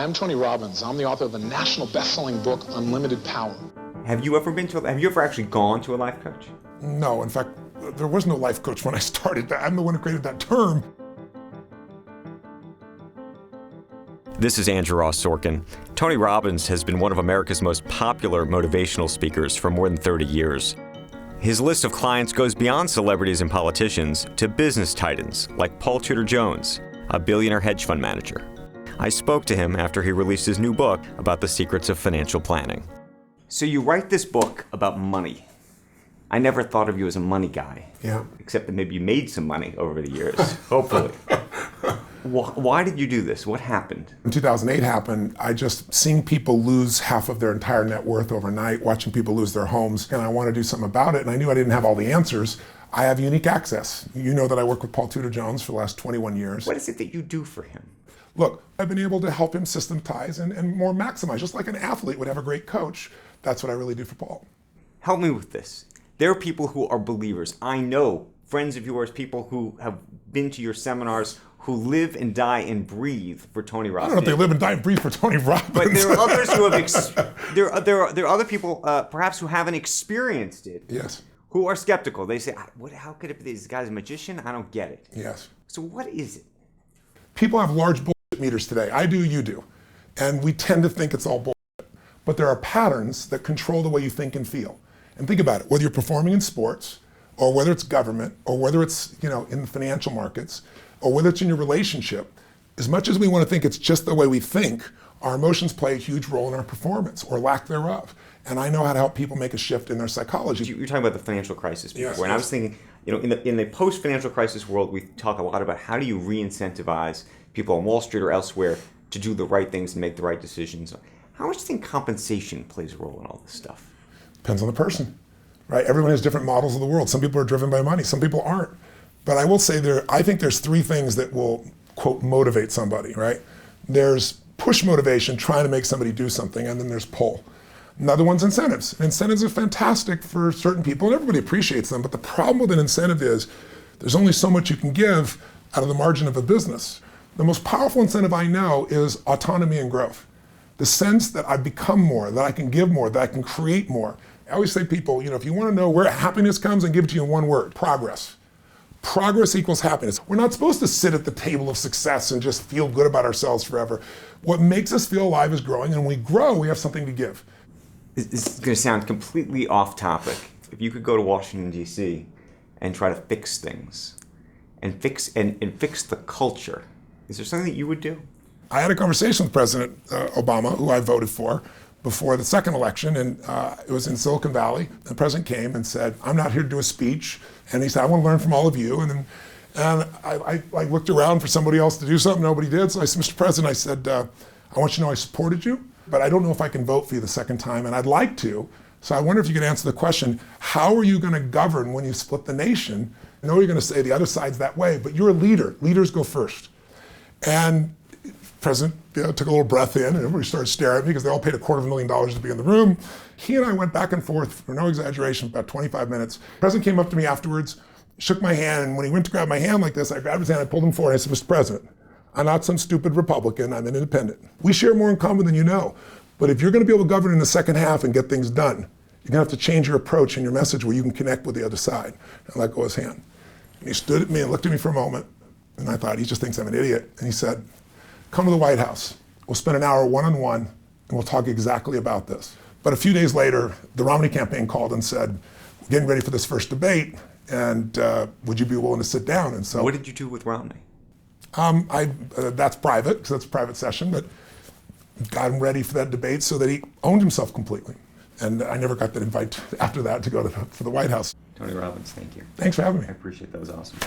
I'm Tony Robbins. I'm the author of the national best-selling book, Unlimited Power. Have you ever actually gone to a life coach? No, in fact, there was no life coach when I started. I'm the one who created that term. This is Andrew Ross Sorkin. Tony Robbins has been one of America's most popular motivational speakers for more than 30 years. His list of clients goes beyond celebrities and politicians to business titans like Paul Tudor Jones, a billionaire hedge fund manager. I spoke to him after he released his new book about the secrets of financial planning. So you write this book about money. I never thought of you as a money guy. Yeah. Except that maybe you made some money over the years, hopefully. Why did you do this? What happened? When 2008 happened, I just seeing people lose half of their entire net worth overnight, watching people lose their homes, and I want to do something about it, and I knew I didn't have all the answers. I have unique access. You know that I work with Paul Tudor Jones for the last 21 years. What is it that you do for him? Look, I've been able to help him systematize and more maximize, just like an athlete would have a great coach. That's what I really do for Paul. Help me with this. There are people who are believers. I know friends of yours, people who have been to your seminars, who live and die and breathe for Tony Robbins. I don't know if they live and die and breathe for Tony Robbins. But there are others who have, there are other people perhaps who haven't experienced it. Yes. Who are skeptical. They say, how could it be this guy's a magician? I don't get it. Yes. So what is it? People have large bullshit meters today. I do, you do. And we tend to think it's all bullshit. But there are patterns that control the way you think and feel. And think about it, whether you're performing in sports, or whether it's government, or whether it's in the financial markets, or whether it's in your relationship, as much as we want to think it's just the way we think, our emotions play a huge role in our performance, or lack thereof. And I know how to help people make a shift in their psychology. You're talking about the financial crisis before, Yes, and I was thinking, in the post-financial crisis world, we talk a lot about how do you re-incentivize people on Wall Street or elsewhere to do the right things and make the right decisions. How much do you think compensation plays a role in all this stuff? Depends on the person, right? Everyone has different models of the world. Some people are driven by money, some people aren't. But I will say I think there's three things that will, quote, motivate somebody, right? There's push motivation, trying to make somebody do something, and then there's pull. Another one's incentives. Incentives are fantastic for certain people, and everybody appreciates them, but the problem with an incentive is there's only so much you can give out of the margin of a business. The most powerful incentive I know is autonomy and growth. The sense that I've become more, that I can give more, that I can create more. I always say to people, if you want to know where happiness comes, and give it to you in one word: progress. Progress equals happiness. We're not supposed to sit at the table of success and just feel good about ourselves forever. What makes us feel alive is growing, and when we grow, we have something to give. This is going to sound completely off topic. If you could go to Washington, D.C. and try to fix things and fix the culture, is there something that you would do? I had a conversation with President Obama, who I voted for, before the second election, and it was in Silicon Valley. The president came and said, "I'm not here to do a speech," and he said, "I want to learn from all of you." And I looked around for somebody else to do something. Nobody did. So I said, "Mr. President," I said, "I want you to know I supported you, but I don't know if I can vote for you the second time, and I'd like to. So I wonder if you could answer the question, how are you going to govern when you split the nation? I know you're going to say the other side's that way, but you're a leader. Leaders go first." And the president took a little breath in, and everybody started staring at me because they all paid $250,000 to be in the room. He and I went back and forth, for no exaggeration, about 25 minutes. The president came up to me afterwards, shook my hand, and when he went to grab my hand like this, I grabbed his hand, I pulled him forward, and I said, "Mr. President, I'm not some stupid Republican, I'm an independent. We share more in common than you know. But if you're going to be able to govern in the second half and get things done, you're going to have to change your approach and your message where you can connect with the other side." And I let go of his hand. And he stood at me and looked at me for a moment, and I thought, he just thinks I'm an idiot. And he said, "Come to the White House. We'll spend an hour one-on-one, and we'll talk exactly about this." But a few days later, the Romney campaign called and said, "We're getting ready for this first debate, and would you be willing to sit down?" And so, what did you do with Romney? That's private, because that's a private session, but got him ready for that debate so that he owned himself completely. And I never got that invite after that to go for the White House. Tony Robbins, thank you. Thanks for having me. I appreciate that. That was awesome.